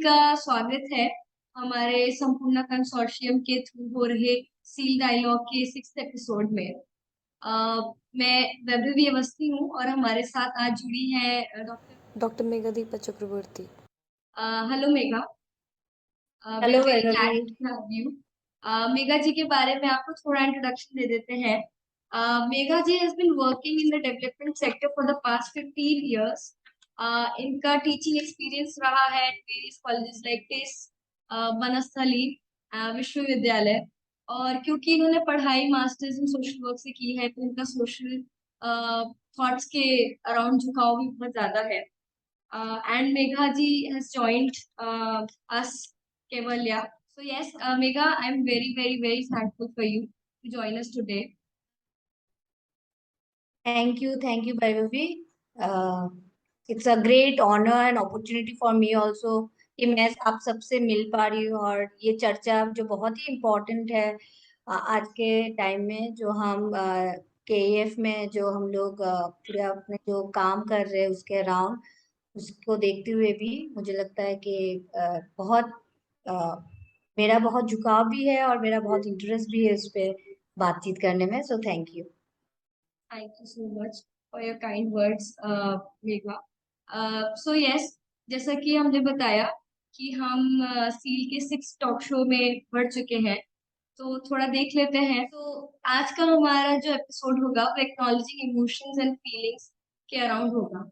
का स्वागत है हमारे संपूर्ण कंसोर्शियम के थ्रू हो रहे सील डायलॉग के 6th एपिसोड में। मैं वैभवी अवस्थी हूँ और हमारे साथ आज जुड़ी है doctor. Doctor Meghadipa Chakraborty. Hello Megha. We are hello very Vaibhavi. Glad to have you. Megha ji के बारे में आपको थोड़ा इंट्रोडक्शन दे देते हैं। Megha ji has been working in the development sector for the past 15 years। इनका टीचिंग एक्सपीरियंस रहा है various colleges like TISS, Banasthali Vishwavidyalaya. और क्योंकि इन्होंने पढ़ाई मास्टर्स इन सोशल वर्क से की है तो इनका सोशल थॉट्स के अराउंड झुकाव भी बहुत ज्यादा है। And Megha ji has joined us, Kevalya. So yes, Megha, I'm very, very, very thankful for you to join us today. Thank you, Vaibhavi. It's a great honor and opportunity for me also कि मैं आप सबसे मिल पा रही हूँ और ये चर्चा जो बहुत ही इम्पोर्टेंट है आज के टाइम में जो हम केएफ में जो हम लोग पूरे अपने जो काम कर रहे हैं उसके अराउंड उसको देखते हुए भी मुझे लगता है कि बहुत अ, मेरा बहुत झुकाव भी है और मेरा बहुत इंटरेस्ट भी है इस पे बातचीत करने में, so thank you. Thank you so much for your kind words, Megha. So yes, जैसा कि हमने बताया कि हम सील के 6 टॉक शो में बढ़ चुके हैं, तो थोड़ा देख लेते हैं। तो आज का हमारा जो एपिसोड होगा वो एक्नॉलेजिंग इमोशंस एंड फीलिंग्स के अराउंड होगा।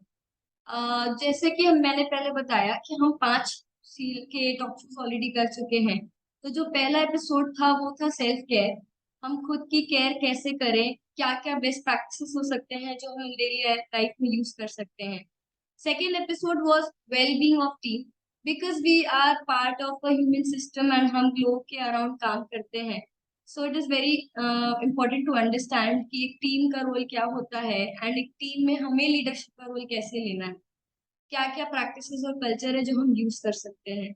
जैसे कि मैंने पहले बताया कि हम 5 सील के टॉक शोज ऑलरेडी कर चुके हैं। तो जो पहला एपिसोड था वो था सेल्फ केयर। हम खुद की केयर कैसे करें, क्या क्या बेस्ट प्रैक्टिसेस हो सकते हैं जो हम डेली लाइफ में यूज कर सकते हैं। Second episode was well being of team, because we are part of a human system and हम लोग के अराउंड काम करते हैं। So it is very important to understand कि एक टीम का रोल क्या होता है एंड एक टीम में हमें लीडरशिप का रोल कैसे लेना है, क्या क्या प्रैक्टिसेस और कल्चर है जो हम यूज कर सकते हैं।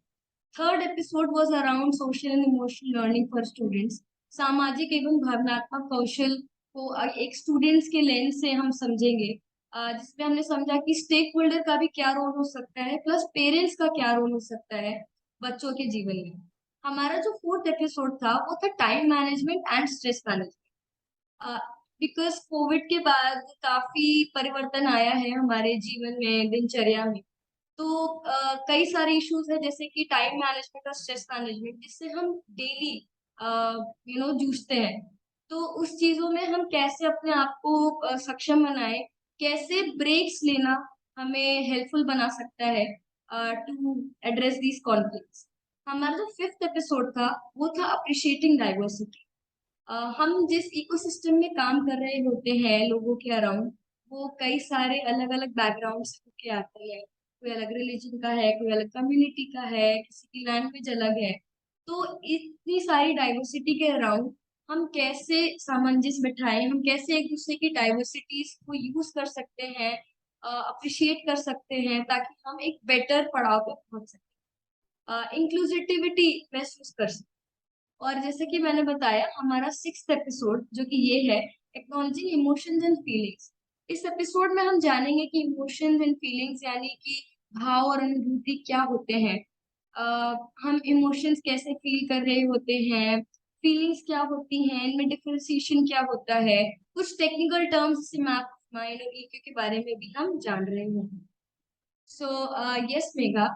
Third episode was around social and emotional learning for students. सामाजिक एवं भावनात्मक कौशल को एक स्टूडेंट्स के लेंस से हम समझेंगे, जिसमें हमने समझा कि स्टेक होल्डर का भी क्या रोल हो सकता है प्लस पेरेंट्स का क्या रोल हो सकता है बच्चों के जीवन में। हमारा जो फोर्थ एपिसोड था वो था time management and stress management. Because Covid के बाद काफी परिवर्तन आया है हमारे जीवन में, दिनचर्या में। तो कई सारे इश्यूज है जैसे कि टाइम मैनेजमेंट और स्ट्रेस मैनेजमेंट जिससे हम डेली जूझते हैं। तो उस चीजों में हम कैसे अपने आप को सक्षम बनाए, कैसे ब्रेक्स लेना हमें हेल्पफुल बना सकता है टू एड्रेस दीज कॉन्फ्लिक्ट्स। हमारा जो फिफ्थ एपिसोड था वो था अप्रिशिएटिंग डाइवर्सिटी। हम जिस इकोसिस्टम में काम कर रहे होते हैं लोगों के अराउंड, वो कई सारे अलग अलग बैकग्राउंड से होके आते हैं। कोई अलग रिलीजन का है, कोई अलग कम्युनिटी का है, किसी की लैंग्वेज अलग है। तो इतनी सारी डाइवर्सिटी के अराउंड हम कैसे सामंजस्य बिठाएं, हम कैसे एक दूसरे की डाइवर्सिटीज को यूज कर सकते हैं, अप्रिशिएट कर सकते हैं ताकि हम एक बेटर पड़ाव पर पहुंच सकें, इंक्लूसिविटी महसूस कर सकें। और जैसे कि मैंने बताया हमारा 6th एपिसोड जो कि ये है एक्नॉलेजिंग इमोशंस एंड फीलिंग्स। इस एपिसोड में हम जानेंगे कि इमोशंस एंड फीलिंग्स यानी कि भाव और अनुभूति क्या होते हैं, हम इमोशंस कैसे फील कर रहे होते हैं, फीलिंग्स क्या होती हैं, इनमें डिफरेंशिएशन क्या होता है। कुछ टेक्निकल टर्म्स जैसे मैप माइंड और ईक्यू के बारे में भी हम जान रहे हैं। So yes Megha,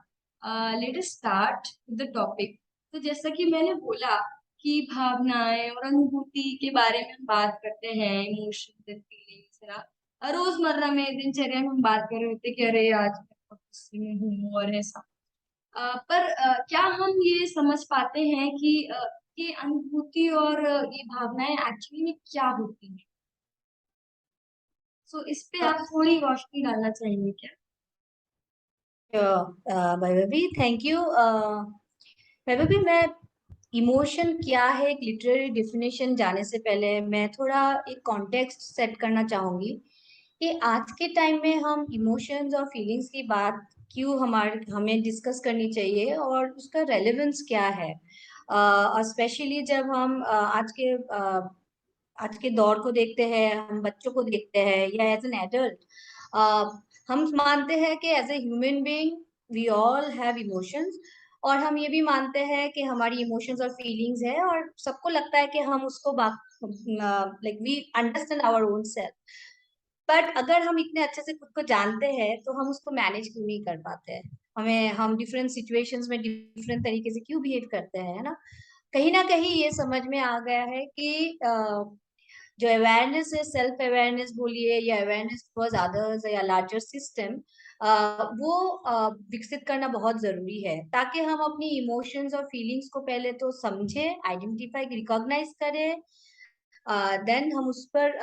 let us start the topic. तो जैसा कि मैंने बोला कि भावनाएं और अनुभूति के बारे में हम बात करते हैं, इमोशंस एंड फीलिंग्स है ना। रोजमर्रा में दिनचर्या में हम बात कर रहे होते हैं कि अरे आज मैं बहुत गुस्से में हूँ और ऐसा। पर क्या हम ये समझ पाते हैं कि ये अनुभूति और ये भावनाएं एक्चुअली में क्या होती हैं। सो इस पे आप थोड़ी रोशनी डालना चाहेंगे क्या? Vaibhavi thank you. वैभवी मैं इमोशन क्या है एक लिटरेरी डेफिनेशन जाने से पहले मैं थोड़ा एक कॉन्टेक्स्ट सेट करना चाहूंगी कि आज के टाइम में हम इमोशंस और फीलिंग्स की बात क्यों हमें डिस्कस करनी चाहिए और उसका रेलेवेंस क्या है। स्पेशली जब हम आज के दौर को देखते हैं, हम बच्चों को देखते हैं या एज एन एडल्ट हम मानते हैं कि as a human being we all have emotions. और हम ये भी मानते हैं कि हमारी इमोशंस और फीलिंग्स है, और सबको लगता है कि हम उसको like we understand our own self. But अगर हम इतने अच्छे से खुद को जानते हैं तो हम उसको मैनेज क्यों नहीं कर पाते हैं? हम डिफरेंट सिचुएशंस में डिफरेंट तरीके से क्यों बिहेव करते हैं, है ना कहीं ये समझ में आ गया है कि जो अवेयरनेस है, सेल्फ अवेयरनेस बोलिए या अवेयरनेस टुवर्ड्स अदर्स या लार्जर सिस्टम, वो विकसित करना बहुत जरूरी है, ताकि हम अपनी इमोशंस और फीलिंग्स को पहले तो समझे, आइडेंटिफाई, रिकॉग्नाइज करें, देन हम उस पर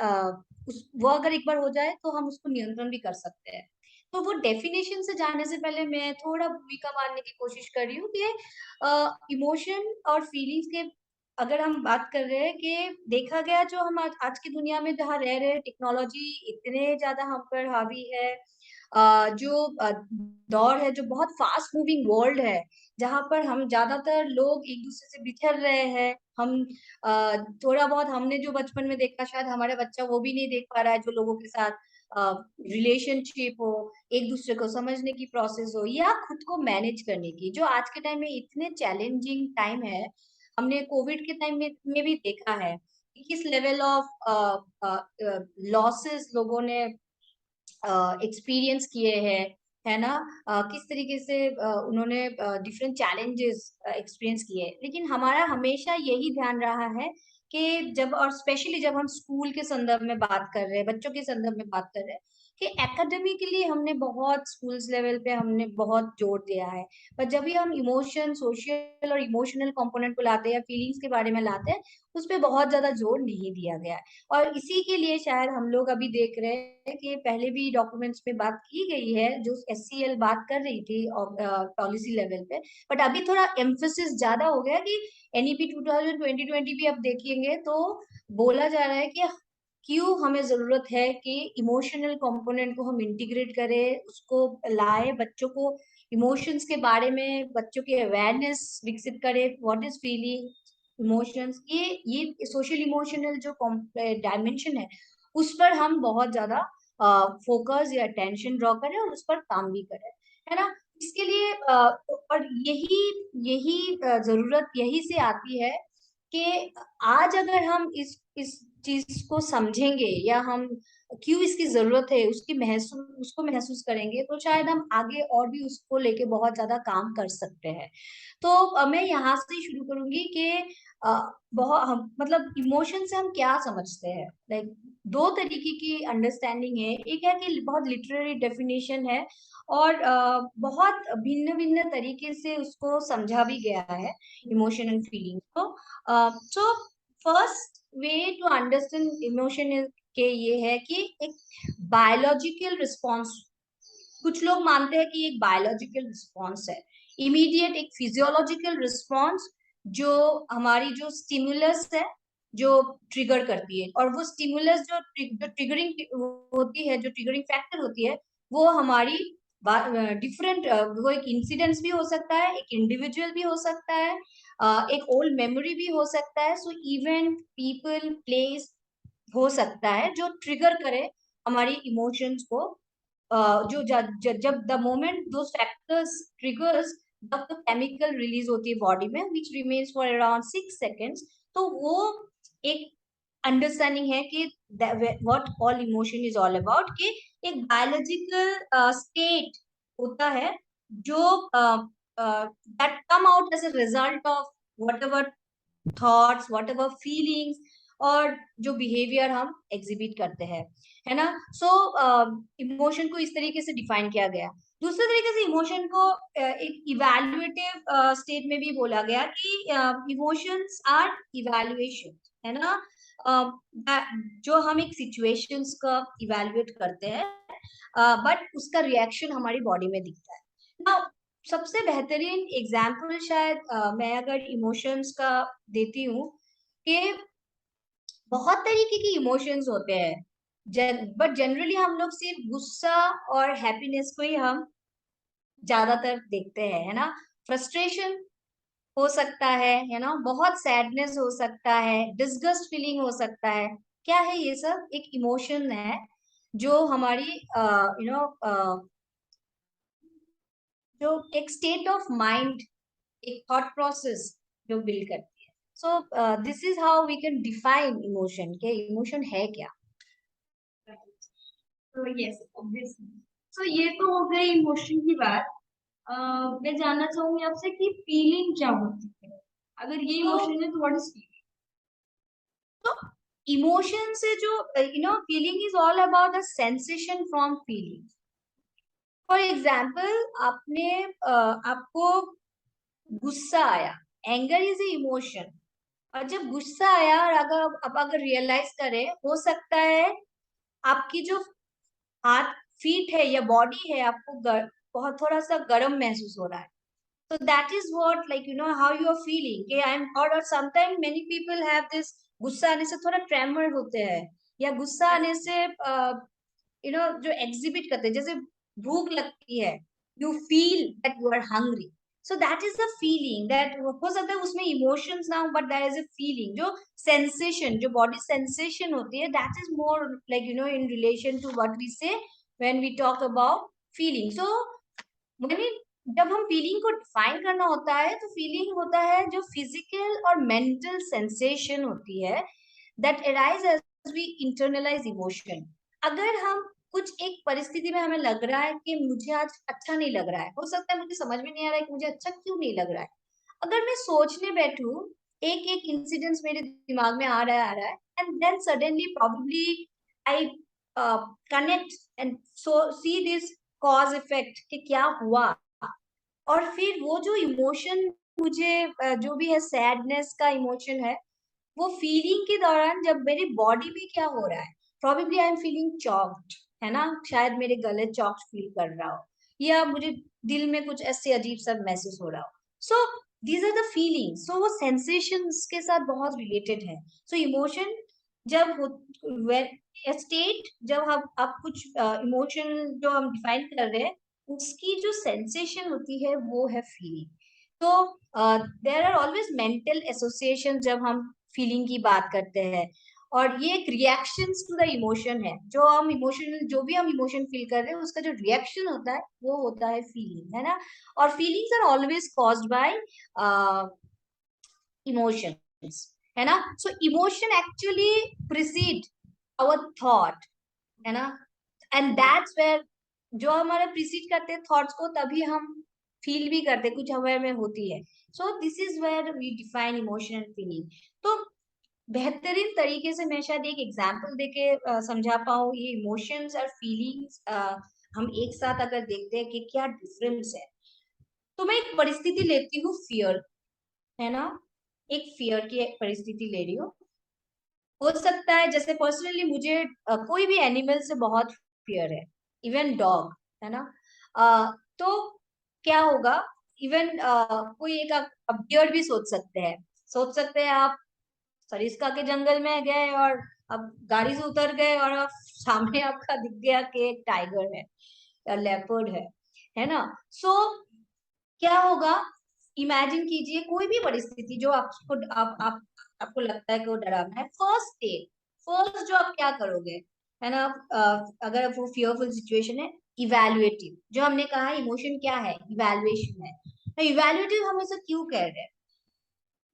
वो अगर एक बार हो जाए तो हम उसको नियंत्रण भी कर सकते हैं। तो वो डेफिनेशन से जाने से पहले मैं थोड़ा भूमिका मानने की कोशिश कर रही हूँ कि इमोशन और फीलिंग्स के अगर हम बात कर रहे हैं कि देखा गया जो हम आज की दुनिया में जहाँ रह रहे हैं, टेक्नोलॉजी इतने ज्यादा हम पर हावी है, जो दौर है, जो बहुत फास्ट मूविंग वर्ल्ड है, जहाँ पर हम ज्यादातर लोग एक दूसरे से बिछड़ रहे हैं। हम थोड़ा बहुत हमने जो बचपन में देखा शायद हमारा बच्चा वो भी नहीं देख पा रहा है, जो लोगों के साथ रिलेशनशिप हो, एक दूसरे को समझने की प्रोसेस हो, या खुद को मैनेज करने की, जो आज के टाइम में इतने चैलेंजिंग टाइम है। हमने कोविड के टाइम में भी देखा है कि किस लेवल ऑफ लॉसेस लोगों ने एक्सपीरियंस किए हैं, है ना, किस तरीके से उन्होंने डिफरेंट चैलेंजेस एक्सपीरियंस किए। लेकिन हमारा हमेशा यही ध्यान रहा है कि जब, और स्पेशली जब हम स्कूल के संदर्भ में बात कर रहे हैं, बच्चों के संदर्भ में बात कर रहे हैं, कि एकेडमिकली हमने बहुत स्कूल्स लेवल पे हमने बहुत जोर दिया है, पर जब भी हम इमोशन, सोशल और इमोशनल कंपोनेंट को लाते हैं या फीलिंग्स के बारे में लाते हैं, उस पर बहुत ज्यादा जोर नहीं दिया गया है। और इसी के लिए शायद हम लोग अभी देख रहे हैं कि पहले भी डॉक्यूमेंट्स में बात की गई है, जो SCL बात कर रही थी पॉलिसी लेवल पे, बट अभी थोड़ा एम्फोसिस ज्यादा हो गया कि NEP 2020 भी अब देखेंगे तो बोला जा रहा है कि क्यों हमें जरूरत है कि इमोशनल कंपोनेंट को हम इंटीग्रेट करें, उसको लाए, बच्चों को इमोशंस के बारे में, बच्चों की अवेयरनेस विकसित करें, व्हाट इज फीलिंग, इमोशंस, ये सोशल इमोशनल जो डायमेंशन है, उस पर हम बहुत ज्यादा फोकस या अटेंशन ड्रॉ करें और उस पर काम भी करें, है ना। इसके लिए और यही यही जरूरत यही से आती है कि आज अगर हम इस चीज को समझेंगे, या हम क्यों इसकी जरूरत है उसको महसूस करेंगे, तो शायद हम आगे और भी उसको लेके बहुत ज्यादा काम कर सकते हैं। तो मैं यहाँ से शुरू करूंगी कि बहुत हम मतलब इमोशन से हम क्या समझते हैं। लाइक दो तरीके की अंडरस्टैंडिंग है, एक है कि बहुत लिटरेरी डेफिनेशन है, और बहुत भिन्न भिन्न तरीके से उसको समझा भी गया है, इमोशन एंड फीलिंग को। So first way to understand emotion के ये है कि एक बायोलॉजिकल रिस्पॉन्स, कुछ लोग मानते हैं कि एक बायोलॉजिकल रिस्पॉन्स है, इमीडिएट एक फिजियोलॉजिकल रिस्पॉन्स, जो हमारी जो स्टिमुलस है, जो ट्रिगर करती है, और वो स्टिमुलस जो ट्रिगरिंग होती है, जो ट्रिगरिंग फैक्टर होती है, वो हमारी डिफरेंट, वो एक इंसिडेंस भी हो सकता है, एक इंडिविजुअल भी हो सकता है, एक ओल्ड मेमोरी भी हो सकता है, सो इवेंट, पीपल, प्लेस हो सकता है जो ट्रिगर करे हमारी इमोशंस को। जो जब द मोमेंट दो फैक्टर्स ट्रिगर्स, तब तो केमिकल रिलीज होती है बॉडी में, which remains for around 6 seconds. तो वो एक अंडरस्टैंडिंग है कि what all emotion is all about, कि एक बायोलॉजिकल स्टेट होता है जो that come out as a result of whatever thoughts, whatever feelings, और जो बिहेवियर हम एग्जिबिट करते हैं, है ना। सो इमोशन को इस तरीके से डिफाइन किया गया। दूसरे तरीके से इमोशन को एक इवैल्यूएटिव स्टेट में भी बोला गया कि इमोशंस आर इवैल्यूएशन, है ना। जो हम एक सिचुएशंस का इवैल्यूएट करते हैं, बट उसका रिएक्शन हमारी बॉडी में दिखता है ना। सबसे बेहतरीन एग्जाम्पल शायद मैं अगर इमोशंस का देती हूँ, कि बहुत तरीके की इमोशंस होते हैं, बट जनरली हम लोग सिर्फ गुस्सा और हैप्पीनेस को ही हम ज्यादातर देखते हैं, है ना। फ्रस्ट्रेशन हो सकता है ना, बहुत सैडनेस हो सकता है, डिस्गस्ट फीलिंग हो सकता है। क्या है ये सब? एक इमोशन है जो हमारी जो एक स्टेट ऑफ माइंड एक थॉट प्रोसेस जो बिल्ड करती है। So this is how we can define emotion, के इमोशन है क्या। तो यस ऑब्वियसली, तो ये तो हो गई इमोशन की बात। मैं जानना चाहूंगी आपसे कि फीलिंग क्या होती है, अगर ये तो इमोशन है तो व्हाट इज फीलिंग। तो इमोशन से जो feeling is all about the sensation from feeling. For example आपको गुस्सा आया, एंगर इज ए इमोशन। और जब गुस्सा आया और अगर आप अगर रियलाइज करें, हो सकता है आपकी जो हाथ फीट है या बॉडी है, आपको बहुत थोड़ा सा गर्म महसूस हो रहा है। So that is what, like, how you are feeling. Okay, or sometimes many people have this, गुस्सा आने से थोड़ा ट्रेमर होते हैं, या गुस्सा आने से जो एग्जिबिट करते हैं, जैसे भूख लगती है, you feel that you are hungry. So that is the feeling, that हो सकता है उसमें इमोशंस ना हो, but that is a feeling, जो सेंसेशन, जो बॉडी सेंसेशन होती है, that is more like in relation to what we say when we talk about feeling. So यानी जब हम फीलिंग को डिफाइन करना होता है, तो फीलिंग होता है जो फिजिकल और मेंटल सेंसेशन होती है that arise as we internalise emotion. अगर हम कुछ एक परिस्थिति में हमें लग रहा है कि मुझे आज अच्छा नहीं लग रहा है, हो सकता है मुझे समझ में नहीं आ रहा है कि मुझे अच्छा क्यों नहीं लग रहा है। अगर मैं सोचने बैठूं, एक एक इंसिडेंस मेरे दिमाग में आ रहा है and then suddenly probably I connect and so see this cause effect कि क्या हुआ। और फिर वो जो इमोशन मुझे जो भी है, सैडनेस का इमोशन है, वो फीलिंग के दौरान जब मेरी बॉडी में क्या हो रहा है, probably I am feeling choked, है ना, शायद मेरे गले चॉक्ड फील कर रहा हो, या मुझे दिल में कुछ ऐसे अजीब सा महसूस हो रहा हो। So these are the feelings. So वो सेंसेशंस के साथ बहुत रिलेटेड है। सो इमोशन जब स्टेट, जब हम आप कुछ इमोशन जो हम डिफाइन कर रहे हैं, उसकी जो सेंसेशन होती है वो है फीलिंग। तो there are always mental association जब हम फीलिंग की बात करते हैं, और ये एक रिएक्शंस टू द इमोशन है। जो भी हम इमोशन फील कर रहे हैं, उसका जो रिएक्शन होता है वो होता है फीलिंग, है ना। और feelings are always caused by emotions, है ना। So emotion actually precede our thought, है ना, एंड दैट्स वेयर, जो हमारे प्रिसीड करते हैं थॉट्स को, तभी हम फील भी करते, कुछ हमारे में होती है। So this is where we define emotion and feeling. तो बेहतरीन तरीके से मैं शायद एक एग्जांपल देके समझा पाऊँ ये इमोशंस और फीलिंग्स, हम एक साथ अगर देखते हैं कि क्या डिफरेंस है। तो मैं एक परिस्थिति लेती हूँ, फियर, है ना, एक फियर की एक परिस्थिति ले रही हूँ। हो सकता है जैसे पर्सनली मुझे कोई भी एनिमल से बहुत फियर है, इवन डॉग, है ना। तो क्या होगा, इवन कोई एक आप बियर भी सोच सकते हैं आप सरिस्का के जंगल में गए और अब गाड़ी से उतर गए और अब सामने आपका दिख गया कि एक टाइगर है या लेपर्ड है ना। सो क्या होगा, इमेजिन कीजिए कोई भी परिस्थिति जो आपको लगता है कि वो डरावना है। फर्स्ट जो आप क्या करोगे, है ना, अगर वो फियरफुल सिचुएशन है, इवैल्यूएटिव, जो हमने कहा इमोशन क्या है, इवैल्यूएशन है। तो इवैल्यूएटिव हम इसे क्यों कह रहे हैं,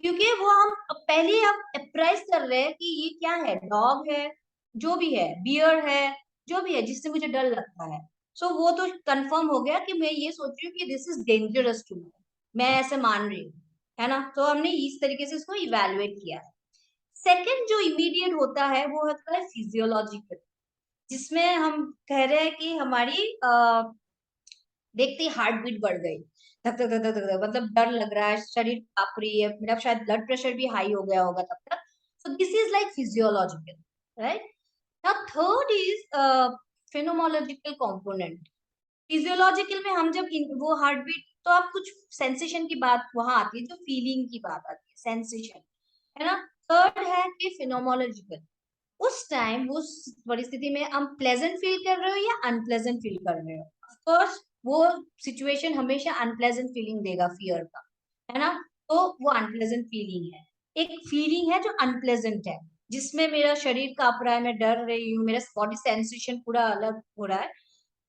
क्योंकि वो हम पहले आप अप्राइज कर रहे हैं कि ये क्या है, डॉग है, जो भी है, बियर है, जो भी है जिससे मुझे डर लगता है। सो वो तो कंफर्म हो गया कि मैं ये सोच रही हूँ कि this is dangerous to me, मैं ऐसे मान रही हूँ, है ना। तो हमने इस तरीके से इसको इवेलुएट किया है। सेकंड जो इमीडिएट होता है वो होता है फिजियोलॉजिकल, जिसमें हम कह रहे हैं कि हमारी देखते ही हार्ट बीट बढ़ गई, धक धक धक धक धक, मतलब डर लग रहा है, शरीर कांप रही है, मेरा शायद ब्लड प्रेशर भी हाई हो गया होगा तब तक। So this is like physiological, right. Now third is phenomenological component. Physiological में हम जब वो हार्ट बीट, तो आप कुछ सेंसेशन की बात वहां आती है, जो फीलिंग की बात आती है, सेंसेशन, है ना। थर्ड है कि फिनोमोलॉजिकल, उस टाइम उस परिस्थिति में हम प्लेजेंट फील कर रहे हो या अनप्लेजेंट फील कर रहे हो। ऑफ कोर्स वो सिचुएशन हमेशा अनप्लेजेंट फीलिंग देगा, फियर का, है ना। तो वो अनप्लेजेंट फीलिंग है। एक फीलिंग है जो अनप्लेजेंट है, जिसमें मेरा शरीर कांप रहा है, मैं डर रही हूँ, मेरा बॉडी सेंसेशन पूरा अलग हो रहा है,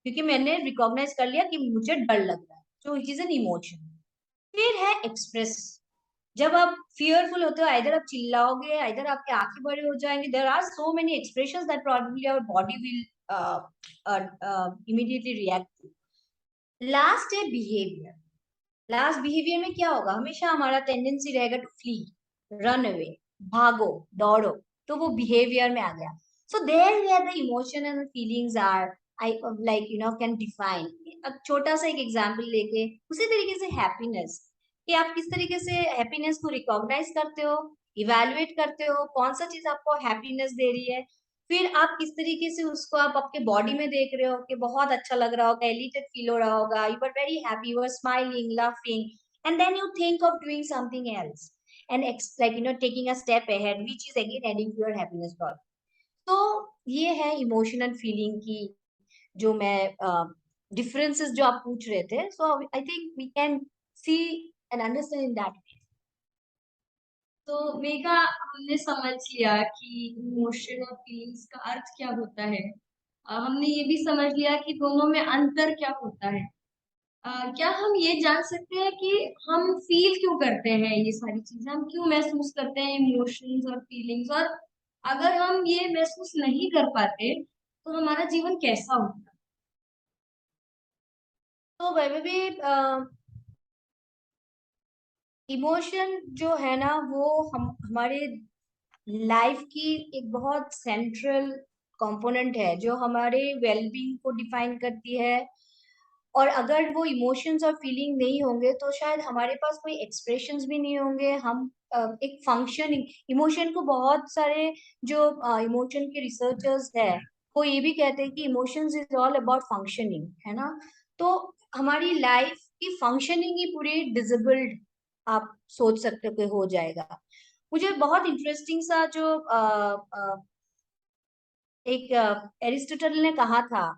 क्योंकि मैंने रिकॉग्नाइज कर लिया कि मुझे डर लग रहा है, तो इट इज एन इमोशन। फिर है एक्सप्रेस। जब आप फियरफुल होते हो, इधर आप चिल्लाओगे, इधर आपके आंखें बड़े हो जाएंगे, there are so many expressions that probably our body will immediately react. Last है बिहेवियर। लास्ट बिहेवियर में क्या होगा, हमेशा हमारा टेंडेंसी रहेगा टू फ्ली, रन अवे, भागो, दौड़ो। तो वो बिहेवियर में आ गया। So there where the emotion and feelings are, I like can define. अब छोटा सा एक एग्जांपल लेके, उसी तरीके से हैप्पीनेस, कि आप किस तरीके से हैप्पीनेस को रिकॉग्नाइज करते हो, इवेलुएट करते हो, कौन सा चीज आपको हैप्पीनेस दे रही है, फिर आप किस तरीके से उसको आप आपके बॉडी में देख रहे हो कि बहुत अच्छा लग रहा होगा, एलिटेड फील हो रहा होगा, you are very happy, you are smiling, laughing, and then you think of doing something else and like taking a step ahead, which is again adding to your happiness level. तो ये है emotional feeling की जो मैं differences जो आप पूछ रहे थे, सो I think we can see and understand in that. तो मेघा, हमने समझ लिया कि इमोशन और फीलिंग्स का अर्थ क्या होता है। हमने ये भी समझ लिया कि दोनों में अंतर क्या होता है। क्या हम ये जान सकते हैं कि हम फील क्यों करते हैं, ये सारी चीजें हम क्यों महसूस करते हैं, इमोशंस और फीलिंग्स, और अगर हम ये महसूस नहीं कर पाते तो हमारा जीवन कैसा होता। तो वैभवी, इमोशन जो है ना, वो हम हमारे लाइफ की एक बहुत सेंट्रल कंपोनेंट है, जो हमारे वेलबींग को डिफाइन करती है। और अगर वो इमोशंस और फीलिंग नहीं होंगे तो शायद हमारे पास कोई एक्सप्रेशंस भी नहीं होंगे। हम एक फंक्शनिंग, इमोशन को बहुत सारे जो इमोशन के रिसर्चर्स है, वो ये भी कहते हैं कि emotions is all about functioning, है ना। तो हमारी लाइफ की फंक्शनिंग ही पूरी डिसेबल्ड आप सोच सकते हो कि हो जाएगा। मुझे बहुत इंटरेस्टिंग सा जो एक एरिस्टोटल ने कहा था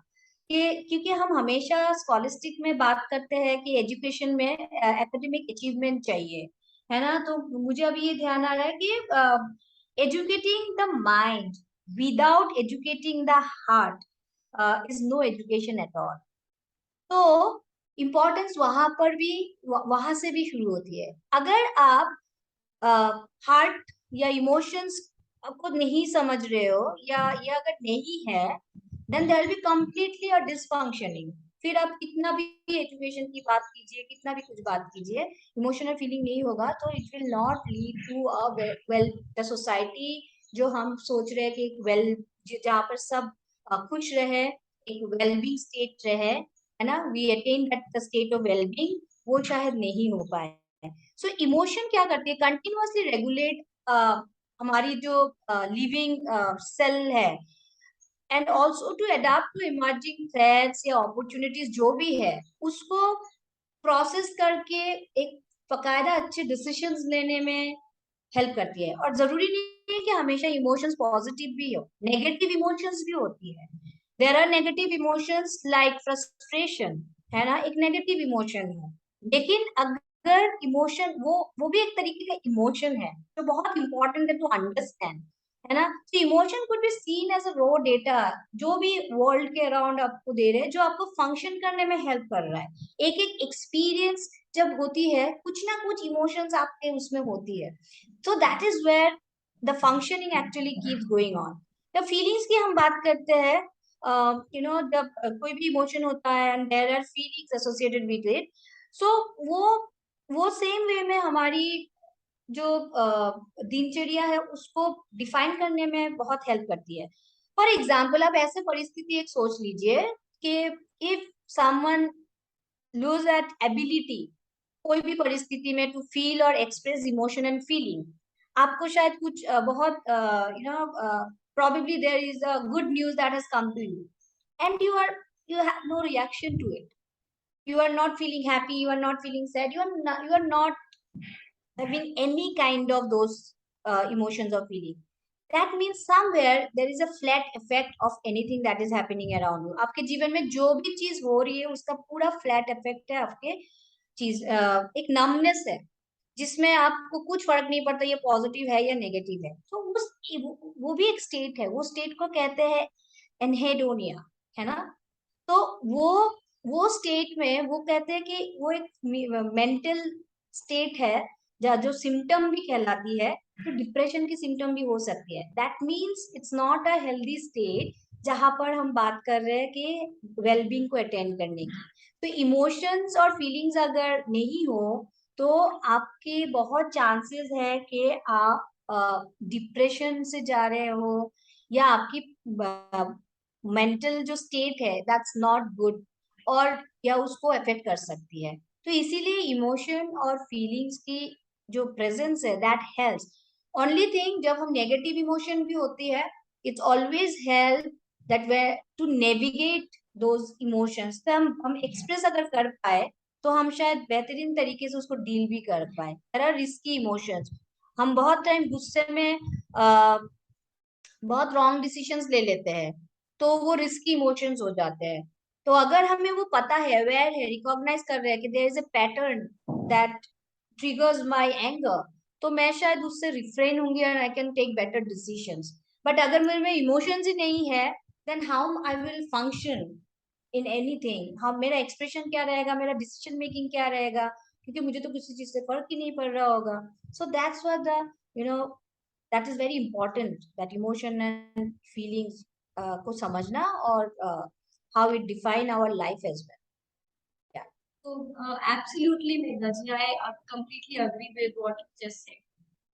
कि क्योंकि हम हमेशा स्कॉलिस्टिक में बात करते हैं कि एजुकेशन में एकेडमिक अचीवमेंट चाहिए, है ना। तो मुझे अभी ये ध्यान आ रहा है कि educating the mind without educating the heart is no education at all. तो इम्पोर्टेंस वहां पर भी, वहां से भी शुरू होती है। अगर आप हार्ट या इमोशंस को नहीं समझ रहे हो, या ये अगर नहीं है, then there will be completely a dysfunctioning. फिर आप कितना भी एजुकेशन की बात कीजिए, कितना भी कुछ बात कीजिए, इमोशनल फीलिंग नहीं होगा तो it will not lead to a well the society जो हम सोच रहे हैं कि एक वेल, जहाँ पर सब खुश रहे, एक वेलबींग स्टेट रहे, है ना, we attain that the state of wellbeing, वो शायद नहीं हो पाए। सो इमोशन क्या करती है, कंटिन्यूअसली रेगुलेट हमारी जो लिविंग सेल है, and also to adapt to emerging threats या अपॉर्चुनिटीज जो भी है, उसको प्रोसेस करके एक बकायदा अच्छे डिसीजंस लेने में हेल्प करती है। और जरूरी नहीं है कि हमेशा इमोशंस पॉजिटिव भी हो, नेगेटिव इमोशंस भी होती है। There are negative emotions like frustration, है ना, एक नेगेटिव इमोशन है। लेकिन अगर इमोशन, वो भी एक तरीके का इमोशन है, जो बहुत इंपॉर्टेंट है टू अंडरस्टैंड, है ना। तो emotion could be seen as a raw data, जो भी वर्ल्ड के अराउंड आपको दे रहे हैं, जो आपको फंक्शन करने में हेल्प कर रहा है। एक एक एक्सपीरियंस जब होती है, कुछ ना कुछ इमोशंस आपके उसमें होती है। So that is where the functioning actually keeps going on. जब फीलिंग्स की हम बात करते हैं, जब कोई भी इमोशन होता है and there are feelings associated with it, so वो सेम वे में हमारी जो दिनचर्या है उसको डिफाइन करने में बहुत हेल्प करती है। फॉर एग्जाम्पल, आप ऐसे परिस्थिति एक सोच लीजिए कि if someone lose that ability, कोई भी परिस्थिति में, टू फील और एक्सप्रेस इमोशन एंड फीलिंग, आपको शायद कुछ बहुत probably there is a good news that has come to you, and you have no reaction to it. You are not feeling happy, you are not feeling sad, you are not having any kind of those emotions or feeling. That means somewhere there is a flat effect of anything that is happening around you. आपके जीवन में जो भी चीज हो रही है उसका पूरा फ्लैट इफेक्ट है आपके चीज, एक नमनेस है जिसमें आपको कुछ फर्क नहीं पड़ता ये पॉजिटिव है या नेगेटिव है। तो वो भी एक स्टेट है, वो स्टेट को कहते हैं एनहेडोनिया, है ना। तो वो स्टेट में वो कहते हैं कि वो एक मेंटल स्टेट है, जहाँ जो सिम्टम भी कहलाती है, तो डिप्रेशन की सिम्टम भी हो सकती है। That means it's not a healthy state जहां पर हम बात कर रहे हैं कि वेलबींग को अटेंड करने की। तो इमोशंस और फीलिंग्स अगर नहीं हो तो आपके बहुत चांसेस है कि आप डिप्रेशन से जा रहे हो, या आपकी मेंटल जो स्टेट है दैट्स नॉट गुड, और या उसको अफेक्ट कर सकती है। तो इसीलिए इमोशन और फीलिंग्स की जो प्रेजेंस है दैट हेल्प्स। ओनली थिंग, जब हम नेगेटिव इमोशन भी होती है, it's always help that way to navigate those emotions. तो हम एक्सप्रेस अगर कर पाए तो हम शायद बेहतरीन तरीके से उसको डील भी कर पाए। There are risky emotions. हम बहुत टाइम गुस्से में बहुत रॉन्ग डिसीजंस ले लेते हैं, तो वो रिस्की इमोशंस हो जाते हैं। तो अगर हमें वो पता है, अवेयर है, रिकॉग्नाइज कर रहे हैं कि there is a pattern that triggers my anger, तो मैं शायद उससे रिफ्रेन होंगी और I can take better decisions. But अगर मेरे में इमोशंस ही नहीं है, then how I will function in anything. हाँ, मेरा एक्सप्रेशन क्या रहेगा, मेरा डिसीजन मेकिंग क्या रहेगा, क्योंकि मुझे तो किसी चीज से फर्क ही नहीं पड़ रहा होगा। So that's what the you know that is very important, that emotion and feelings को समझना, और how it define our life as well. Yeah. तो absolutely Megha ji, I completely agree with what you just said.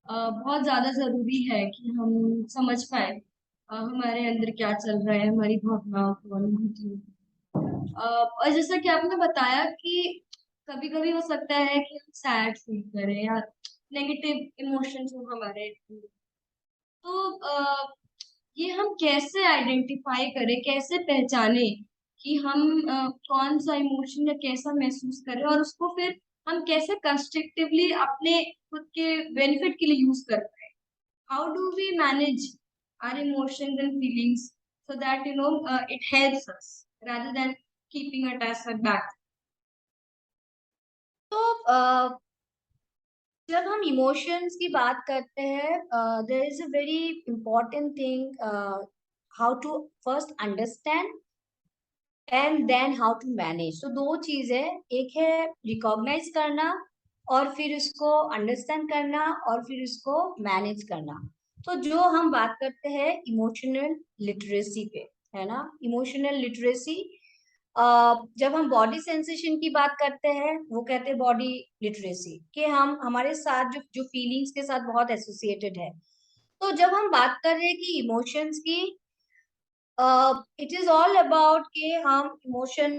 बहुत ज्यादा जरूरी है कि हम समझ पाए हमारे अंदर क्या चल रहा है, हमारी भावनाओं को, अनुभूतियों को। और जैसा कि आपने बताया कि कभी कभी हो सकता है कि हम सैड फील करें या नेगेटिव इमोशंस हो हमारे अंदर। तो ये हम कैसे आइडेंटिफाई करें, कैसे पहचाने कि हम कौन सा इमोशन या कैसा महसूस कर रहे हैं, और उसको फिर हम कैसे कंस्ट्रक्टिवली अपने खुद के बेनिफिट के लिए यूज कर पाए। How do we manage our emotions and feelings so that it helps us rather than keeping it as a back. तो जब हम इमोशंस की बात करते हैं, there is a very important thing, how to first understand and then how to manage. तो दो चीज है, एक है रिकॉग्नाइज करना, और फिर उसको अंडरस्टैंड करना, और फिर उसको मैनेज करना। तो जो हम बात करते हैं इमोशनल लिटरेसी पे, है ना, इमोशनल लिटरेसी, जब हम बॉडी सेंसेशन की बात करते हैं, वो कहते हैं बॉडी लिटरेसी, कि हम हमारे साथ जो जो फीलिंग्स के साथ बहुत एसोसिएटेड है। तो जब हम बात कर रहे हैं कि इमोशंस की, इट इज ऑल अबाउट कि हम emotion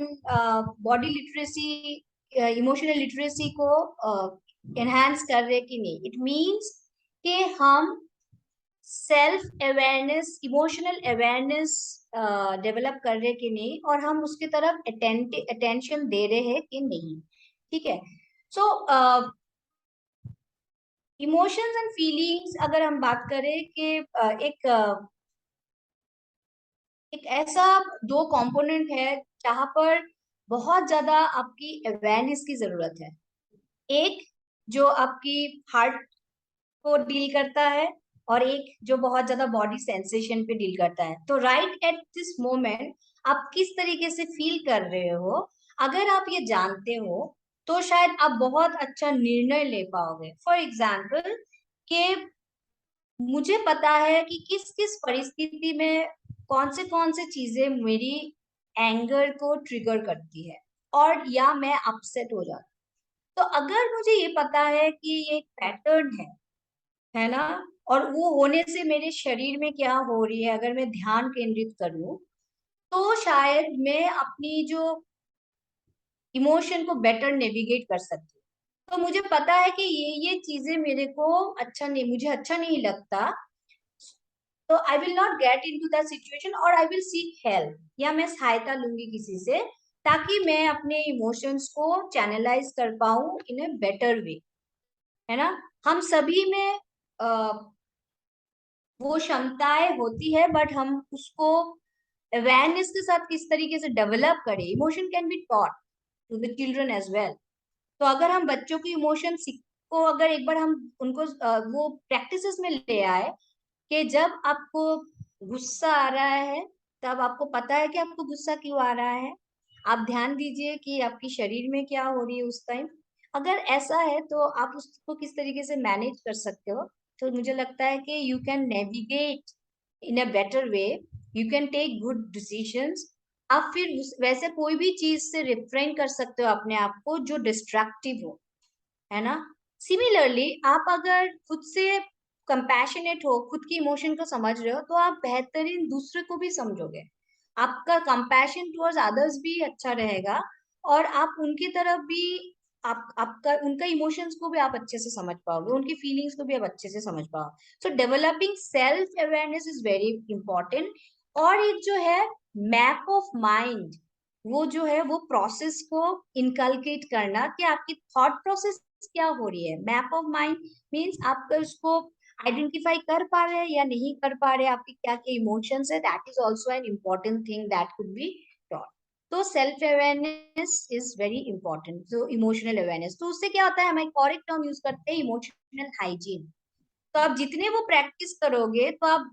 body literacy, emotional literacy को एनहांस कर रहे कि नहीं। इट मीन्स कि हम self awareness, emotional awareness develop कर रहे कि नहीं, और हम उसकी तरफ अटेंशन दे रहे हैं कि नहीं। ठीक है। सो इमोशंस एंड फीलिंग्स, अगर हम बात करें कि एक ऐसा दो कंपोनेंट है जहां पर बहुत ज्यादा आपकी अवेयरनेस की जरूरत है। एक जो आपकी हार्ट को डील करता है, और एक जो बहुत ज्यादा बॉडी सेंसेशन पे डील करता है। तो राइट एट दिस मोमेंट आप किस तरीके से फील कर रहे हो, अगर आप ये जानते हो, तो शायद आप बहुत अच्छा निर्णय ले पाओगे। फॉर एग्जाम्पल, कि मुझे पता है कि किस किस परिस्थिति में कौन से चीजें मेरी एंगर को ट्रिगर करती है, और या मैं अपसेट हो जाती। तो अगर मुझे ये पता है कि ये एक पैटर्न है ना, और वो होने से मेरे शरीर में क्या हो रही है, अगर मैं ध्यान केंद्रित करूं, तो शायद मैं अपनी जो इमोशन को बेटर नेविगेट कर सकती हूँ। तो मुझे पता है कि ये चीजें मेरे को अच्छा नहीं, मुझे अच्छा नहीं लगता, तो I will not get into that situation, और आई विल सीक हेल्प, या मैं सहायता लूंगी किसी से, ताकि मैं अपने इमोशंस को चैनलाइज कर पाऊं इन ए बेटर वे। है ना, हम सभी में वो क्षमताएं होती है, बट हम उसको अवेयरनेस के साथ किस तरीके से डेवलप करें। Emotion can be taught to the children as well. तो अगर हम बच्चों की इमोशन को अगर एक बार हम उनको वो प्रैक्टिसेस में ले आए, कि जब आपको गुस्सा आ रहा है, तब आपको पता है कि आपको गुस्सा क्यों आ रहा है, आप ध्यान दीजिए कि आपकी शरीर में क्या हो रही है उस टाइम, अगर ऐसा है तो आप उसको किस तरीके से मैनेज कर सकते हो, तो मुझे लगता है कि you can navigate in a better way, you can take good decisions. आप फिर वैसे कोई भी चीज से रिफ्रेन कर सकते हो अपने आप को जो डिस्ट्रक्टिव हो, है ना। सिमिलरली आप अगर खुद से कंपैशनेट हो, खुद की इमोशन को समझ रहे हो, तो आप बेहतरीन दूसरे को भी समझोगे, आपका कंपैशन टुवर्ड्स अदर्स भी अच्छा रहेगा, और आप उनकी तरफ भी आपका उनका इमोशंस को भी आप अच्छे से समझ पाओगे, उनकी फीलिंग्स को भी आप अच्छे से समझ पाओगे। So developing self awareness is very important. और एक जो है मैप ऑफ माइंड, वो जो है वो प्रोसेस को इनकलकेट करना कि आपकी थॉट प्रोसेस क्या हो रही है। मैप ऑफ माइंड मीन्स आपका उसको आइडेंटिफाई कर पा रहे हैं या नहीं कर पा रहे हैं, आपके क्या क्या इमोशंस है, that is also an important thing that could be taught. तो self awareness is very important. तो इमोशनल अवेयरनेस, तो उससे क्या होता है, हम एक और एक टर्म यूज करते हैं, इमोशनल हाइजीन। तो आप जितने वो प्रैक्टिस करोगे तो आप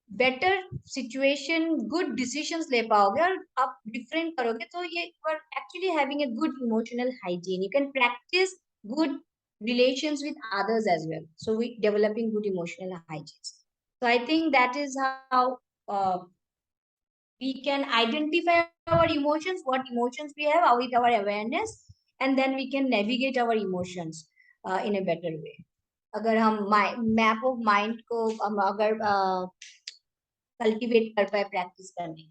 बेटर सिचुएशन, गुड डिसीजंस ले पाओगे, और आप डिफरेंट करोगे, तो ये actually having a good emotional hygiene, you can practice good relations with others as well, so we developing good emotional hygiene. So I think that is how uh, we can identify our emotions, what emotions we have with our awareness, and then we can navigate our emotions in a better way. अगर हम map of mind को हम अगर cultivate कर पाए practice करने।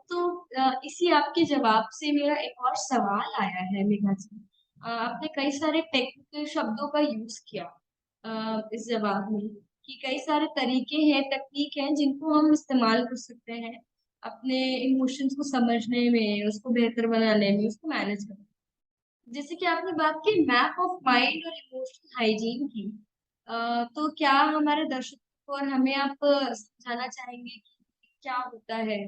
तो इसी आपके जवाब से मेरा एक और सवाल आया है मेघा जी। आपने कई सारे टेक्निकल शब्दों का यूज किया इस जवाब में, कि कई सारे तरीके हैं, तकनीक हैं जिनको हम इस्तेमाल कर सकते हैं अपने इमोशंस को समझने में, उसको बेहतर बनाने में, उसको मैनेज करने में। जैसे कि आपने बात की मैप ऑफ माइंड और इमोशनल हाइजीन की, तो क्या हमारे दर्शकों को और हमें आप समझाना चाहेंगे कि क्या होता है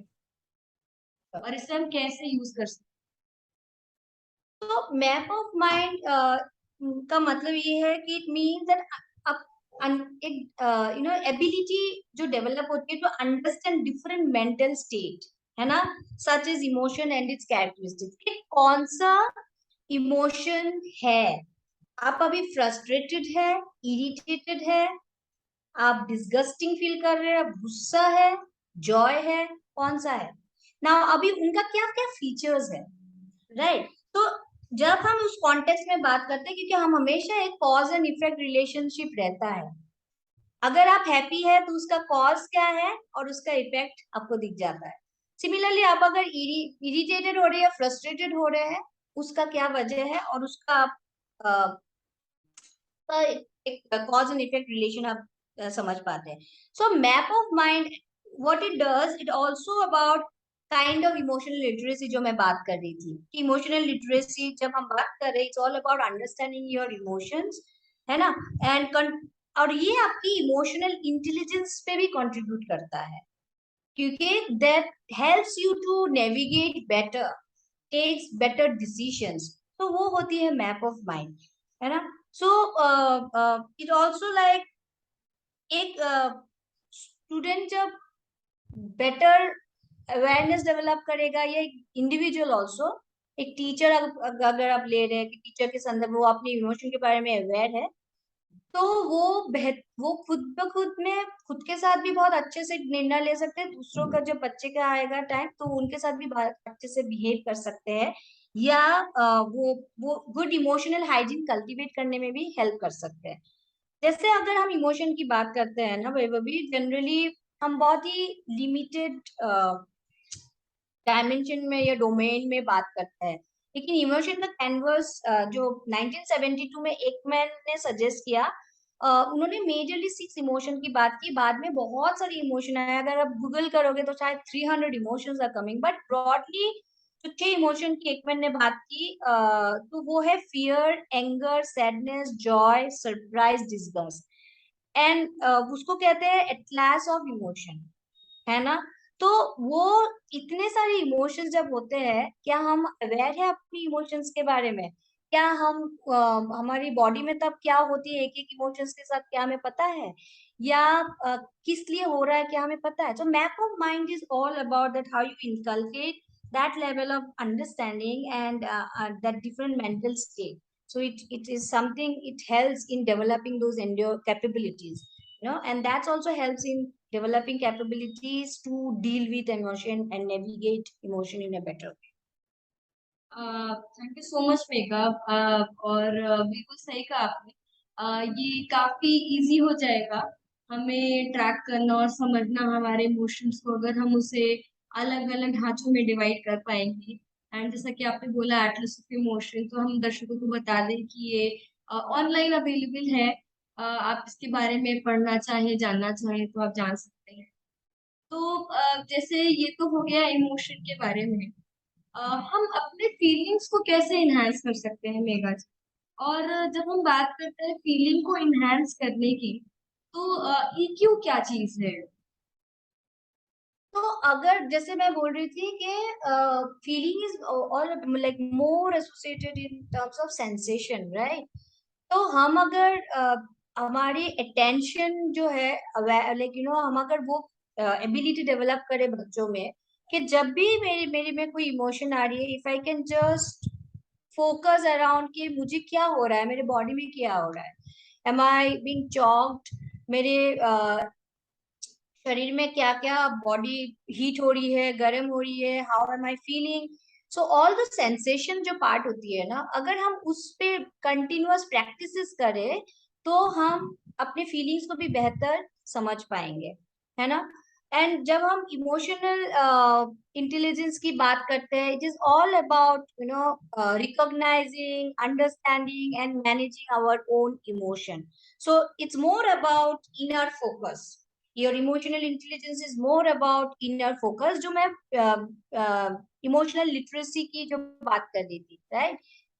और इसे हम कैसे यूज कर सकते तो मैप ऑफ माइंड का मतलब ये है कि इट मीन्स दैट एक यू नो एबिलिटी जो डेवलप होती है to understand different mental state, है ना, such is emotion and its characteristics, कि कौन सा इमोशन है। आप अभी फ्रस्ट्रेटेड है, इरिटेटेड है, आप डिस्गस्टिंग फील कर रहे हैं, आप गुस्सा है, जॉय है, कौन सा है ना, अभी उनका क्या क्या फीचर्स है, राइट। तो जब हम उस कॉन्टेक्स्ट में बात करते हैं, क्योंकि हम हमेशा एक कॉज एंड इफेक्ट रिलेशनशिप रहता है, अगर आप हैप्पी है तो उसका कॉज क्या है और उसका इफेक्ट आपको दिख जाता है। सिमिलरली आप अगर इरिटेटेड हो रहे हैं, फ्रस्ट्रेटेड हो रहे हैं, उसका क्या वजह है और उसका आप एक कॉज एंड इफेक्ट रिलेशन आप समझ पाते हैं। So map of mind, what it does, it also about kind of emotional literacy, जो मैं बात कर रही थी कि इमोशनल लिटरेसी जब हम बात कर रहे हैं, it's all about understanding your emotions, है ना। एंड और ये आपकी इमोशनल इंटेलिजेंस पे भी कंट्रीब्यूट करता है, क्योंकि that helps you to navigate better, takes better decisions. तो वो होती है मैप ऑफ माइंड, है ना। सो इट आल्सो लाइक एक स्टूडेंट जब बेटर अवेयरनेस डेवलप करेगा, या इंडिविजुअल ऑल्सो, एक टीचर अगर आप ले रहे हैं कि टीचर के संदर्भ में वो अपने इमोशन के बारे में अवेयर है, तो वो खुद ब खुद में खुद के साथ भी बहुत अच्छे से निर्णय ले सकते हैं, दूसरों का जब बच्चे का आएगा टाइम तो उनके साथ भी अच्छे से बिहेव कर सकते हैं, या वो गुड इमोशनल हाइजीन कल्टीवेट करने में भी हेल्प कर सकते हैं। जैसे अगर हम इमोशन की बात करते हैं ना वैभवी, जनरली हम बहुत ही लिमिटेड डायमेंशन में या डोमेन में बात करते हैं, लेकिन इमोशन का कैनवस जो 1972 में एकमैन ने सजेस्ट किया, उन्होंने मेजरली 6 इमोशन की बात की, बाद में बहुत सारी इमोशन आए, अगर आप गूगल करोगे तो शायद 300 emotions are coming, but broadly जो 6 इमोशन की एकमैन ने बात की, तो वो है fear, anger, sadness, Joy, surprise, disgust, and उसको कहते हैं एटलास ऑफ इमोशन, है ना। तो वो इतने सारे इमोशंस जब होते हैं, क्या हम अवेयर है अपनी इमोशंस के बारे में, क्या हम हमारी बॉडी में तब क्या होती है एक एक इमोशंस के साथ, क्या हमें पता है, या किस लिए हो रहा है क्या हमें पता है। So map of mind is all about that how you inculcate that level of understanding and that different mental state. So it is something, it helps in developing those endure capabilities, and that's also helps in developing capabilities to deal with emotion and navigate emotion in a better way. Thank you so much Megha. और बिल्कुल सही कहा आपने। ये काफी easy हो जाएगा हमें ट्रैक करना और समझना हमारे इमोशंस को, अगर हम उसे अलग अलग ढांचों में डिवाइड कर पाएंगे। एंड जैसा कि आपने बोला एटलस ऑफ इमोशन, तो हम दर्शकों को बता दें कि ये ऑनलाइन अवेलेबल है। आप इसके बारे में पढ़ना चाहें, जानना चाहें तो आप जान सकते हैं। तो जैसे ये तो हो गया इमोशन के बारे में। हम अपने फीलिंग्स को कैसे इनहांस कर सकते हैं मेघा जी? और जब हम बात करते हैं फीलिंग को इनहांस करने की, तो ईक्यू क्या चीज है? तो अगर जैसे मैं बोल रही थी कि फीलिंग इज और like more associated in terms of sensation, right? तो हम अगर हमारी अटेंशन जो है, लाइक हम अगर वो एबिलिटी डेवलप करें बच्चों में कि जब भी मेरी मेरी में कोई इमोशन आ रही है, if I can just focus around कि मुझे क्या हो रहा है, मेरे बॉडी में क्या हो रहा है, एम आई बीइंग चॉक्ड, मेरे शरीर में क्या क्या बॉडी हीट हो रही है, गर्म हो रही है, how am I feeling. So all the sensation जो पार्ट होती है ना, अगर हम उस पे कंटिन्यूअस प्रैक्टिसेस करें तो हम अपने फीलिंग्स को भी बेहतर समझ पाएंगे, है ना? एंड जब हम इमोशनल इंटेलिजेंस की बात करते हैं, it is all about recognising, understanding and managing our own emotion. So it's more about inner focus. Your emotional intelligence is more about inner focus, जो मैं इमोशनल लिटरेसी की जो बात कर रही थी, राइट?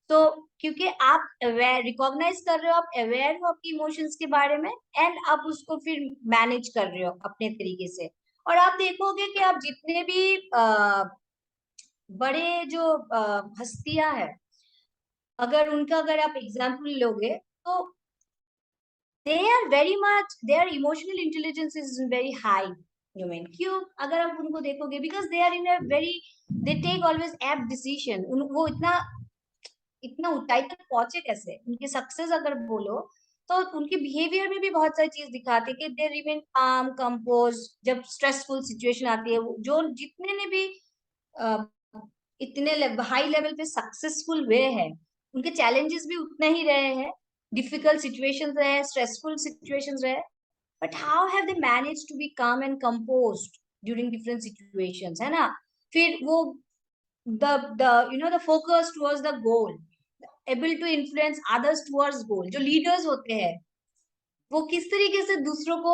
तो क्योंकि आप अवेयर, रिकॉग्नाइज कर रहे हो, आप अवेयर हो आपकी इमोशंस के बारे में, एंड आप उसको फिर मैनेज कर रहे हो अपने तरीके से। और आप देखोगे कि आप जितने भी बड़े जो हस्तियां हैं, अगर उनका अगर आप एग्जाम्पल लोगे तो they are very much, their emotional intelligence is very high. You mean क्यों? अगर आप उनको देखोगे, because they are in a very, they take always apt decision. वो इतना इतना ऊंचाई तक पहुंचे कैसे? उनकी सक्सेस अगर बोलो तो उनके बिहेवियर में भी बहुत सारी चीज दिखाते हैं कि दे रिमेन काम कंपोज। जब स्ट्रेसफुल सिचुएशन आती है, जो जितने ने भी इतने हाई लेवल पे सक्सेसफुल हुए हैं, उनके चैलेंजेस भी उतने ही रहे हैं, डिफिकल्ट सिचुएशंस रहे, स्ट्रेसफुल सिचुएशंस रहे, but how have they managed to be calm and composed during different situations, है ना? फिर वो the focus towards the goal, able to influence others towards goal. जो लीडर्स होते हैं वो किस तरीके से दूसरों को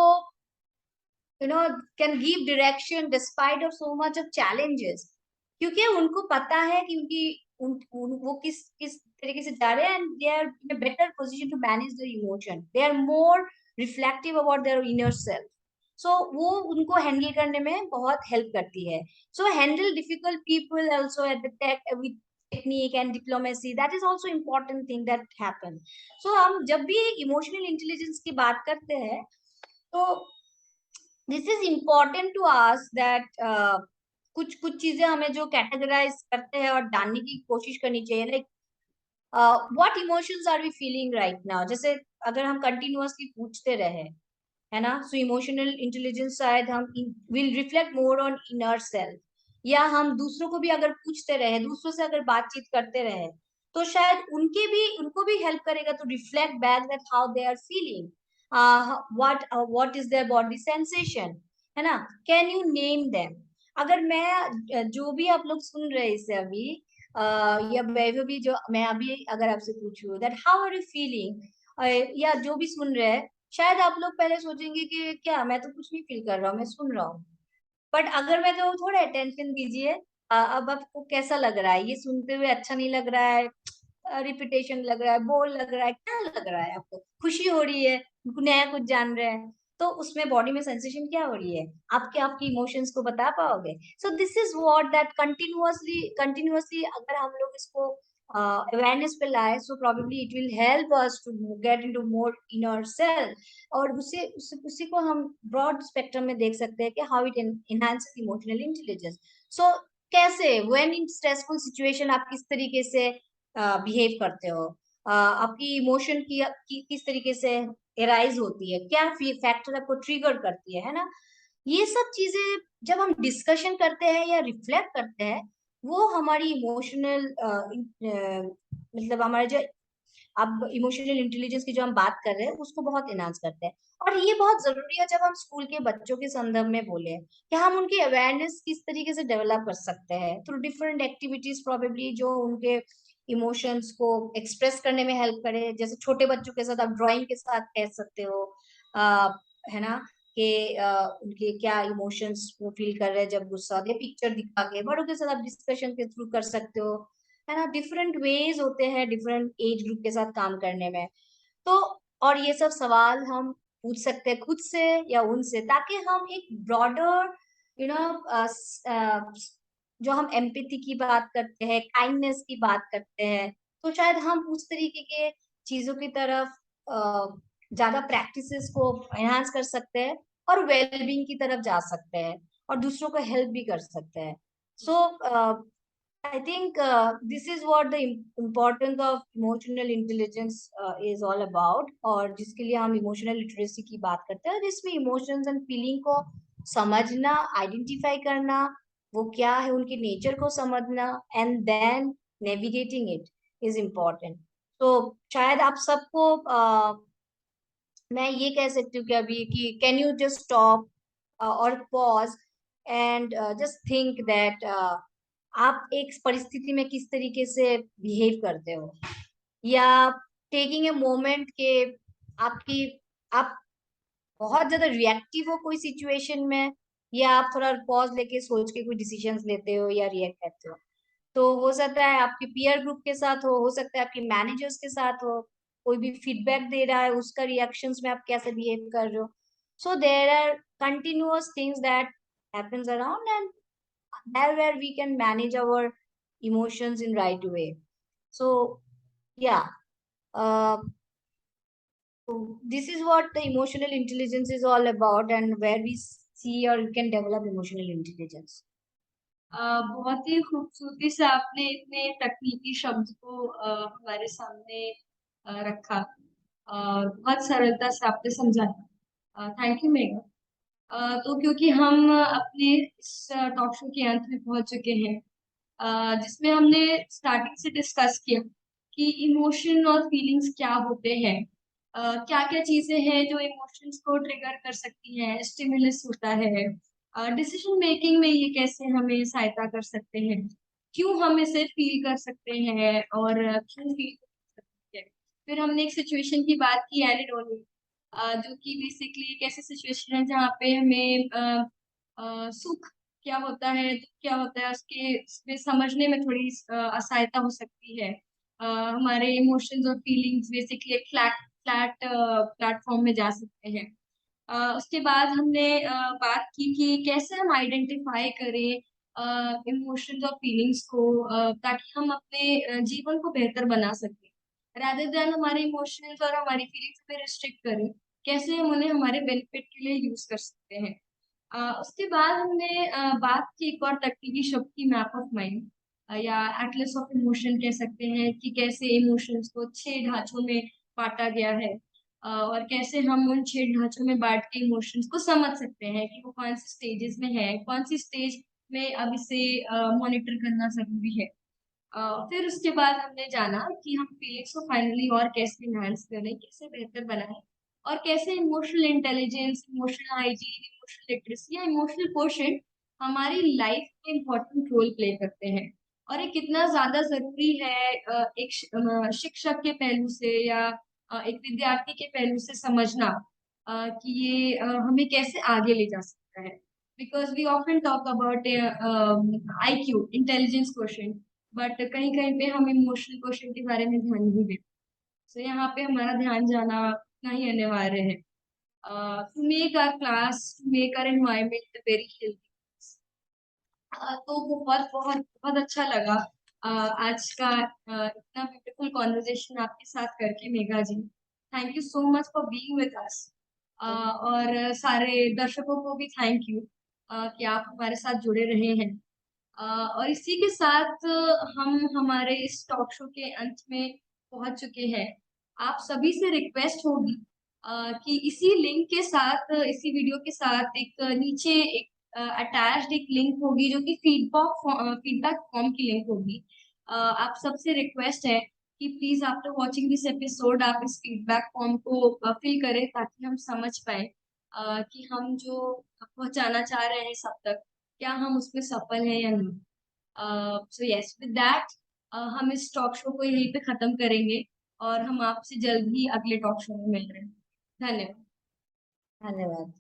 can give direction despite of so much of challenges, क्योंकि उनको पता है कि वो किस तरीके से जा रहे हैं, and they are in a better position to manage their emotion. They are more reflective about their inner self. So वो उनको हैंडल करने में बहुत हेल्प करती है. So handle difficult people also at the tech with technique and diplomacy. That is also important thing that happen. So हम जब भी इमोशनल इंटेलिजेंस की बात करते हैं तो this is important to ask that कुछ कुछ चीजें हमें जो कैटेगराइज करते हैं और जानने की कोशिश करनी चाहिए, like what emotions are we feeling right now. जैसे अगर हम कंटिन्यूअसली पूछते रहे, है ना, सो इमोशनल इंटेलिजेंस शायद हम will reflect more on inner self. या हम दूसरों को भी अगर पूछते रहे, दूसरों से अगर बातचीत करते रहे, तो शायद उनको भी हेल्प करेगा to reflect back that how they are feeling, what is their body sensation, है ना? Can you name them? अगर मैं जो भी आप लोग सुन रहे इसे अभी, या वैभव भी, जो मैं अभी अगर आपसे पूछूं that how are you feeling, या जो भी सुन रहे हैं, शायद आप लोग पहले सोचेंगे कि क्या, मैं तो कुछ नहीं फील कर रहा हूँ, मैं सुन रहा हूँ. बट अगर मैं कहूँ थोड़ा अटेंशन दीजिए, अब आपको कैसा लग रहा है? ये सुनते हुए अच्छा नहीं लग रहा है, रिपीटेशन लग रहा है, बोर लग रहा है, क्या लग रहा है आपको? खुशी हो रही है, नया कुछ जान रहे हैं, तो उसमें बॉडी में सेंसेशन क्या हो रही है? आपके इमोशंस को बता पाओगे? So this is what that continuously अगर हम लोग इसको अवेयरनेस पे लाए, so probably it will help us to get into more inner self. और उसी को हम ब्रॉड स्पेक्ट्रम में देख सकते हैं कि how it enhances emotional intelligence. So कैसे व्हेन इन स्ट्रेसफुल सिचुएशन आप किस तरीके से बिहेव करते हो, आपकी इमोशन किस तरीके से एराइज होती है, क्या फैक्टर आपको ट्रिगर करती है ना। ये सब चीजें जब हम डिस्कशन करते हैं या रिफ्लेक्ट करते हैं, वो हमारी इमोशनल मतलब हमारे जो अब इमोशनल इंटेलिजेंस की जो हम बात कर रहे हैं उसको बहुत एनहांस करते हैं। और ये बहुत जरूरी है जब हम स्कूल के बच्चों के संदर्भ में बोले कि हम उनकी अवेयरनेस किस तरीके से डेवलप कर सकते हैं थ्रू डिफरेंट एक्टिविटीज, प्रोबेबली जो उनके इमोशंस को एक्सप्रेस करने में हेल्प करे। जैसे छोटे बच्चों के साथ आप ड्राइंग के साथ कह सकते हो, आ, है ना, कि उनके क्या इमोशंस वो फील कर रहे हैं जब गुस्सा होता है, पिक्चर दिखा के बड़ों के साथ आप डिस्कशन के थ्रू कर सकते हो, है ना। डिफरेंट वेज होते हैं डिफरेंट एज ग्रुप के साथ काम करने में। तो और ये सब सवाल हम पूछ सकते हैं खुद से या उनसे, ताकि हम एक ब्रॉडर यू नो जो हम एम्पैथी की बात करते हैं, काइंडनेस की बात करते हैं, तो शायद हम उस तरीके के चीजों की तरफ ज्यादा प्रैक्टिसेस को एनहांस कर सकते हैं और वेलबींग की तरफ जा सकते हैं और दूसरों को हेल्प भी कर सकते हैं। सो I think this is what the importance of emotional intelligence is all about, और जिसके लिए हम इमोशनल लिटरेसी की बात करते हैं, जिसमें इमोशंस एंड फीलिंग को समझना, आइडेंटिफाई करना, वो क्या है उनके नेचर को समझना, and then navigating it is important. तो शायद आप सबको मैं ये कह सकती हूँ कि अभी कि कैन यू जस्ट स्टॉप और pause and just think that आप एक परिस्थिति में किस तरीके से बिहेव करते हो, या टेकिंग ए मोमेंट के आपकी आप बहुत ज्यादा रिएक्टिव हो कोई सिचुएशन में, या आप थोड़ा पॉज लेके सोच के कोई डिसीजंस लेते हो या रिएक्ट करते हो। तो हो सकता है आपके पीयर ग्रुप के साथ हो सकता है आपके मैनेजर्स के साथ हो, कोई भी फीडबैक दे रहा है उसका रिएक्शंस में आप कैसे बिहेव कर रहे हो। So there are continuous things that happens around, and there where we can manage our emotions in right way. So yeah, uh, so this is what the emotional intelligence is all about, and where we see or we can develop emotional intelligence. बहुत ही खूबसूरती से आपने इतने तकनीकी शब्द को हमारे सामने रखा, बहुत सरलता से आपने समझाया। Thank you mega. तो क्योंकि हम अपने इस टॉक शो के अंत में पहुंच चुके हैं, जिसमें हमने स्टार्टिंग से डिस्कस किया कि इमोशन और फीलिंग्स क्या होते हैं, क्या क्या चीजें हैं जो इमोशंस को ट्रिगर कर सकती हैं, स्टिमुलस होता है, डिसीजन मेकिंग में ये कैसे हमें सहायता कर सकते हैं, क्यों हम इसे फील कर सकते हैं और क्यों फील कर सकते हैं। फिर हमने एक सिचुएशन की बात की, एनिडोनी, जो कि बेसिकली एक ऐसी सिचुएशन है जहाँ पे हमें सुख क्या होता है, दुख क्या होता है, उसके उसमें समझने में थोड़ी असहायता हो सकती है। हमारे इमोशंस और फीलिंग्स बेसिकली एक फ्लैट फ्लैट प्लेटफॉर्म में जा सकते हैं। उसके बाद हमने बात की कि कैसे हम आइडेंटिफाई करें इमोशंस और फीलिंग्स को, ताकि हम अपने जीवन को बेहतर बना सकें, रादर देन हमारे इमोशंस और हमारी फीलिंग्स पे रिस्ट्रिक्ट करें, कैसे हम उन्हें हमारे बेनिफिट के लिए यूज कर सकते हैं। उसके बाद हमने बात की एक और तकनीकी शब्द की, मैप ऑफ माइंड, या एटलस ऑफ इमोशन कह सकते हैं, कि कैसे इमोशंस को 6 ढांचों में बांटा गया है, और कैसे हम उन 6 ढांचों में बांट के इमोशंस को समझ सकते हैं कि वो कौन सी स्टेजेस में है, कौन सी स्टेज में अब इसे मॉनिटर करना जरूरी है। फिर उसके बाद हमने जाना कि हम फीलिंग्स को फाइनली और कैसे इनहांस करें, कैसे बेहतर बनाएं, और कैसे emotional intelligence, emotional hygiene, emotional literacy या इमोशनल क्वोशंट हमारी लाइफ में इम्पोर्टेंट रोल प्ले करते हैं, और ये कितना ज्यादा जरूरी है एक शिक्षक के पहलू से या एक विद्यार्थी के पहलू से समझना, कि ये हमें कैसे आगे ले जा सकता है। Because we often talk about IQ, intelligence quotient, but कहीं कहीं पे हम इमोशनल क्वेश्चन के बारे में ध्यान नहीं देते। तो यहाँ पे हमारा ध्यान जाना उतना ही अनिवार्य है, to make our class, to make our environment very healthy. तो बहुत बहुत बहुत अच्छा लगा आज का इतना ब्यूटीफुल कॉन्वर्जेशन आपके साथ करके, Megha ji. Thank you so much for being with us, और सारे दर्शकों को भी थैंक यू कि आप हमारे साथ जुड़े रहे हैं। और इसी के साथ हम हमारे इस टॉक शो के अंत में पहुंच चुके हैं। आप सभी से रिक्वेस्ट होगी कि इसी लिंक के साथ, इसी वीडियो के साथ एक नीचे एक अटैच्ड एक लिंक होगी जो कि फीडबैक फॉर्म की लिंक होगी। आप सबसे रिक्वेस्ट है कि please after watching this episode आप इस फीडबैक फॉर्म को फिल करें, ताकि हम समझ पाए कि हम जो पहुंचाना चाह रहे हैं सब तक, क्या हम उसमें सफल हैं या नहीं। सो यस, विद दैट हम इस टॉक शो को यहीं पे खत्म करेंगे, और हम आपसे जल्द ही अगले टॉक शो में मिल रहे हैं। धन्यवाद। धन्यवाद।